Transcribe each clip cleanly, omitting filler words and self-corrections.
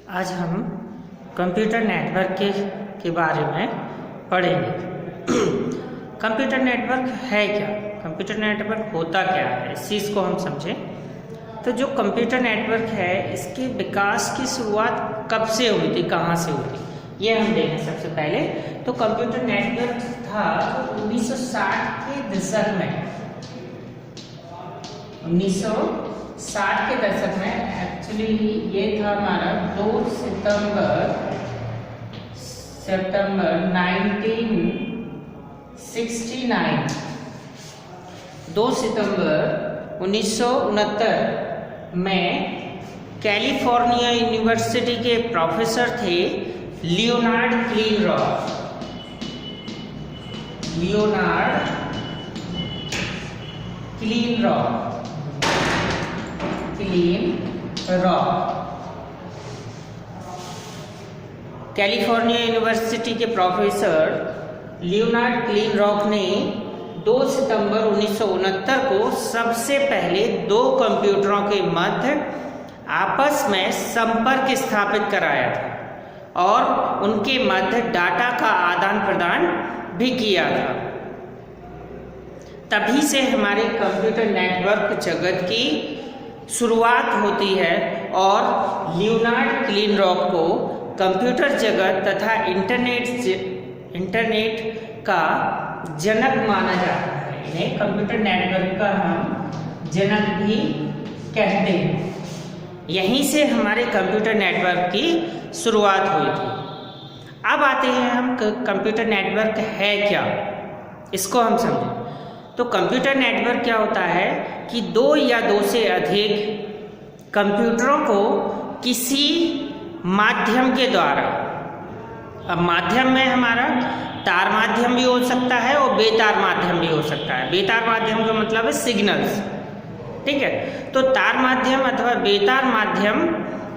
आज हम computer network के बारे में पढ़ेंगे। कंप्यूटर नेटवर्क है क्या, कंप्यूटर नेटवर्क होता क्या है, इस चीज़ को हम समझें। तो जो कंप्यूटर नेटवर्क है इसके विकास की शुरुआत कब से हुई थी, कहाँ से हुई थी, ये हम देखें। सबसे पहले तो कंप्यूटर नेटवर्क था तो 1960 के दशक में, 1960 के दशक में एक्चुअली ये था हमारा 2 सितंबर 1969, 2 सितंबर 1969 में कैलिफोर्निया यूनिवर्सिटी के प्रोफेसर थे लियोनार्ड क्लीनरॉक। कैलिफोर्निया यूनिवर्सिटी के प्रोफेसर लियोनार्ड क्लीनरॉक ने 2 सितंबर 1969 को सबसे पहले 2 कंप्यूटरों के मध्य आपस में संपर्क स्थापित कराया था और उनके मध्य डाटा का आदान प्रदान भी किया था। तभी से हमारे कंप्यूटर नेटवर्क जगत की शुरुआत होती है और लियोनार्ड क्लीनरॉक को कंप्यूटर जगत तथा इंटरनेट का जनक माना जाता है। इन्हें कंप्यूटर नेटवर्क का हम जनक भी कहते हैं। यहीं से हमारे कंप्यूटर नेटवर्क की शुरुआत हुई थी। अब आते हैं हम कंप्यूटर नेटवर्क है क्या, इसको हम समझें। तो कंप्यूटर नेटवर्क क्या होता है कि 2 या 2 से अधिक कंप्यूटरों को किसी माध्यम के द्वारा, अब माध्यम में हमारा तार माध्यम भी हो सकता है और बेतार माध्यम भी हो सकता है। बेतार माध्यम का मतलब है सिग्नल्स, ठीक है। तो तार माध्यम अथवा बेतार माध्यम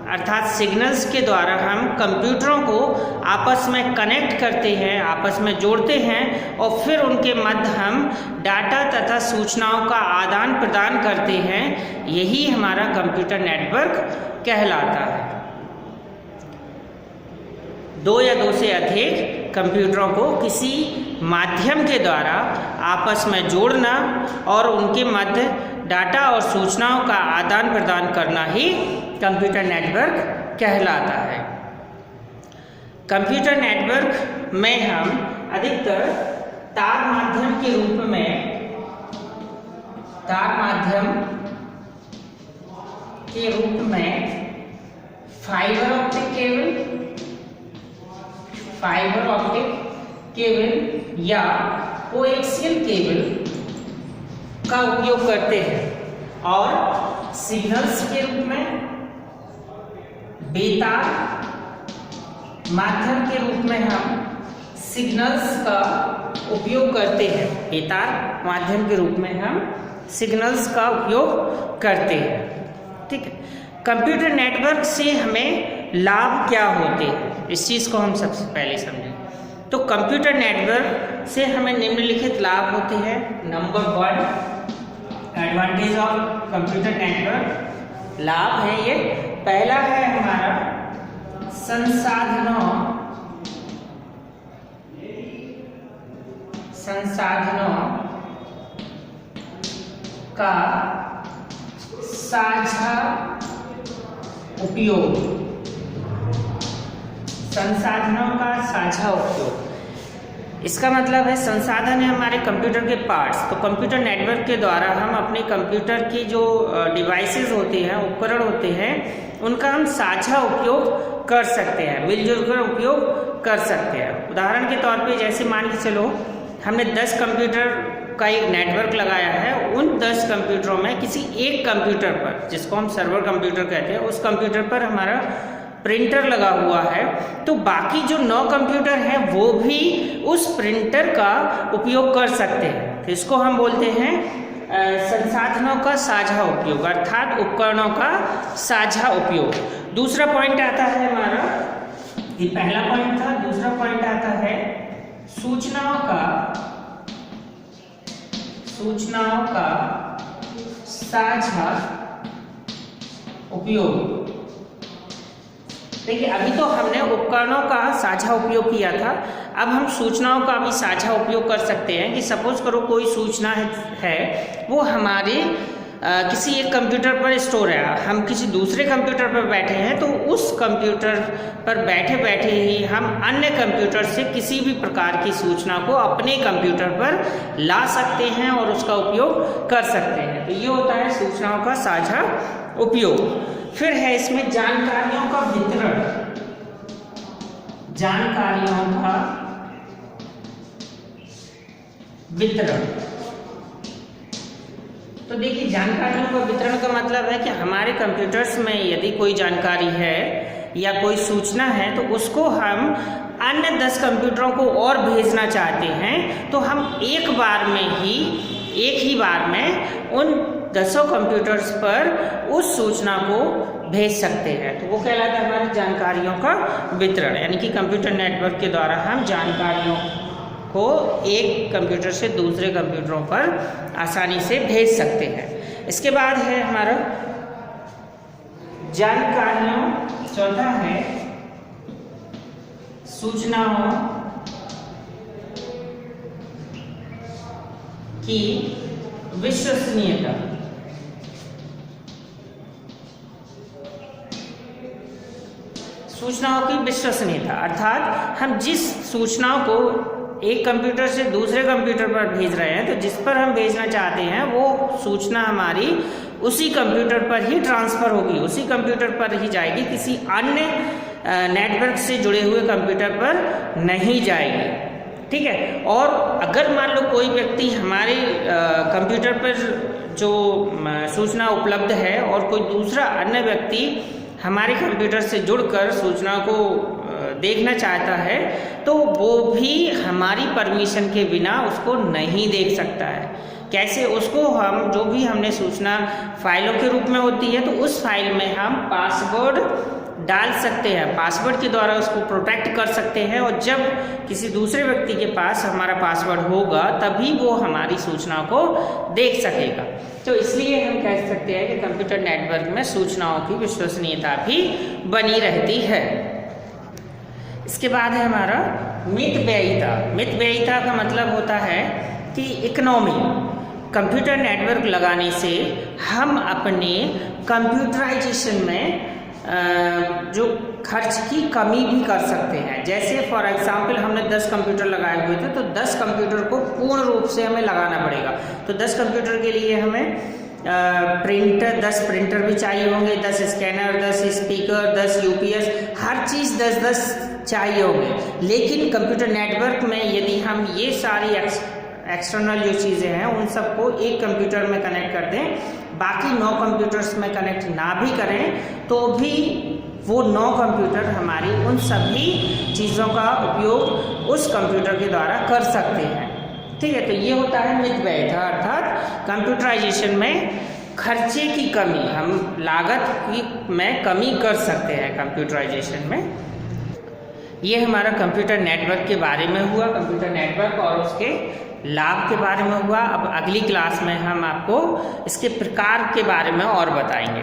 अर्थात सिग्नल्स के द्वारा हम कंप्यूटरों को आपस में कनेक्ट करते हैं, आपस में जोड़ते हैं और फिर उनके मध्य हम डाटा तथा सूचनाओं का आदान प्रदान करते हैं। यही हमारा कंप्यूटर नेटवर्क कहलाता है। 2 या 2 से अधिक कंप्यूटरों को किसी माध्यम के द्वारा आपस में जोड़ना और उनके मध्य डाटा और सूचनाओं का आदान प्रदान करना ही कंप्यूटर नेटवर्क कहलाता है। कंप्यूटर नेटवर्क में हम अधिकतर तार माध्यम के रूप में फाइबर ऑप्टिक केबल या कोएक्सियल केबल का उपयोग करते हैं और सिग्नल्स के रूप में बेतार माध्यम के रूप में हम सिग्नल्स का उपयोग करते हैं। बेतार माध्यम के रूप में हम सिग्नल्स का उपयोग करते हैं, ठीक है। कंप्यूटर नेटवर्क से हमें लाभ क्या होते हैं, इस चीज़ को हम सबसे पहले समझें। तो कंप्यूटर नेटवर्क से हमें निम्नलिखित लाभ होते हैं। Number 1 advantage of computer network, लाभ है ये। पहला है हमारा संसाधनों का साझा उपयोग। संसाधनों का साझा उपयोग, इसका मतलब है संसाधन है हमारे कंप्यूटर के पार्ट्स। तो कंप्यूटर नेटवर्क के द्वारा हम अपने कंप्यूटर की जो डिवाइसेस होते हैं, उपकरण होते हैं, उनका हम साझा उपयोग कर सकते हैं, मिलजुल कर उपयोग कर सकते हैं। उदाहरण के तौर पे जैसे मान के चलो हमने 10 कंप्यूटर का एक नेटवर्क लगाया है। उन 10 कंप्यूटरों में किसी एक कंप्यूटर पर, जिसको हम सर्वर कंप्यूटर कहते हैं, उस कंप्यूटर पर हमारा प्रिंटर लगा हुआ है, तो बाकी जो 9 कंप्यूटर हैं वो भी उस प्रिंटर का उपयोग कर सकते हैं। तो इसको हम बोलते हैं संसाधनों का साझा उपयोग, अर्थात उपकरणों का साझा उपयोग। दूसरा पॉइंट आता है हमारा, ये पहला पॉइंट था। दूसरा पॉइंट आता है सूचनाओं का साझा उपयोग। देखिए अभी तो हमने उपकरणों का साझा उपयोग किया था, अब हम सूचनाओं का भी साझा उपयोग कर सकते हैं कि सपोज करो कोई सूचना है वो हमारे किसी एक कंप्यूटर पर स्टोर है, हम किसी दूसरे कंप्यूटर पर बैठे हैं तो उस कंप्यूटर पर बैठे बैठे ही हम अन्य कंप्यूटर से किसी भी प्रकार की सूचना को अपने कंप्यूटर पर ला सकते हैं और उसका उपयोग कर सकते हैं। तो ये होता है सूचनाओं का साझा उपयोग। फिर है इसमें जानकारियों का वितरण। जानकारियों का वितरण, तो देखिए जानकारियों का वितरण का मतलब है कि हमारे कंप्यूटर्स में यदि कोई जानकारी है या कोई सूचना है तो उसको हम अन्य 10 कंप्यूटरों को और भेजना चाहते हैं तो हम एक ही बार में उन 10 कंप्यूटर्स पर उस सूचना को भेज सकते हैं। तो वो कहलाता है हमारी जानकारियों का वितरण, यानी कि कंप्यूटर नेटवर्क के द्वारा हम जानकारियों को एक कंप्यूटर से दूसरे कंप्यूटरों पर आसानी से भेज सकते हैं। इसके बाद है हमारा जानकारियों, चौथा है सूचनाओं की विश्वसनीयता। सूचनाओं की विश्वसनीयता अर्थात हम जिस सूचनाओं को एक कंप्यूटर से दूसरे कंप्यूटर पर भेज रहे हैं तो जिस पर हम भेजना चाहते हैं वो सूचना हमारी उसी कंप्यूटर पर ही ट्रांसफ़र होगी, उसी कंप्यूटर पर ही जाएगी, किसी अन्य नेटवर्क से जुड़े हुए कंप्यूटर पर नहीं जाएगी। ठीक है। और अगर मान लो कोई व्यक्ति हमारे कंप्यूटर पर जो सूचना उपलब्ध है और कोई दूसरा अन्य व्यक्ति हमारे कंप्यूटर से जुड़कर सूचना को देखना चाहता है तो वो भी हमारी परमिशन के बिना उसको नहीं देख सकता है। कैसे? उसको हम जो भी हमने सूचना फाइलों के रूप में होती है तो उस फाइल में हम पासवर्ड डाल सकते हैं, पासवर्ड के द्वारा उसको प्रोटेक्ट कर सकते हैं और जब किसी दूसरे व्यक्ति के पास हमारा पासवर्ड होगा तभी वो हमारी सूचना को देख सकेगा। तो इसलिए हम कह सकते हैं कि कंप्यूटर नेटवर्क में सूचनाओं की विश्वसनीयता भी बनी रहती है। इसके बाद है हमारा मितव्ययिता। मितव्ययिता का मतलब होता है कि इकोनॉमी। कंप्यूटर नेटवर्क लगाने से हम अपने कंप्यूटराइजेशन में जो खर्च की कमी भी कर सकते हैं। जैसे फॉर एग्जांपल हमने 10 कंप्यूटर लगाए हुए थे तो 10 कंप्यूटर को पूर्ण रूप से हमें लगाना पड़ेगा। तो 10 कंप्यूटर के लिए हमें प्रिंटर 10 प्रिंटर भी चाहिए होंगे, 10 स्कैनर, 10 स्पीकर, 10 यूपीएस, हर चीज़ 10-10 चाहिए होंगे। लेकिन कंप्यूटर नेटवर्क में यदि हम ये सारी एक्सटर्नल जो चीज़ें हैं उन सबको एक कंप्यूटर में कनेक्ट कर दें, बाकी 9 कंप्यूटर्स में कनेक्ट ना भी करें तो भी वो 9 कंप्यूटर हमारी उन सभी चीज़ों का उपयोग उस कंप्यूटर के द्वारा कर सकते हैं। ठीक है। तो ये होता है मितव्ययिता अर्थात कंप्यूटराइजेशन में खर्चे की कमी, हम लागत में कमी कर सकते हैं कंप्यूटराइजेशन में। ये हमारा कंप्यूटर नेटवर्क के बारे में हुआ, कंप्यूटर नेटवर्क और उसके लाभ के बारे में हुआ। अब अगली क्लास में हम आपको इसके प्रकार के बारे में और बताएंगे।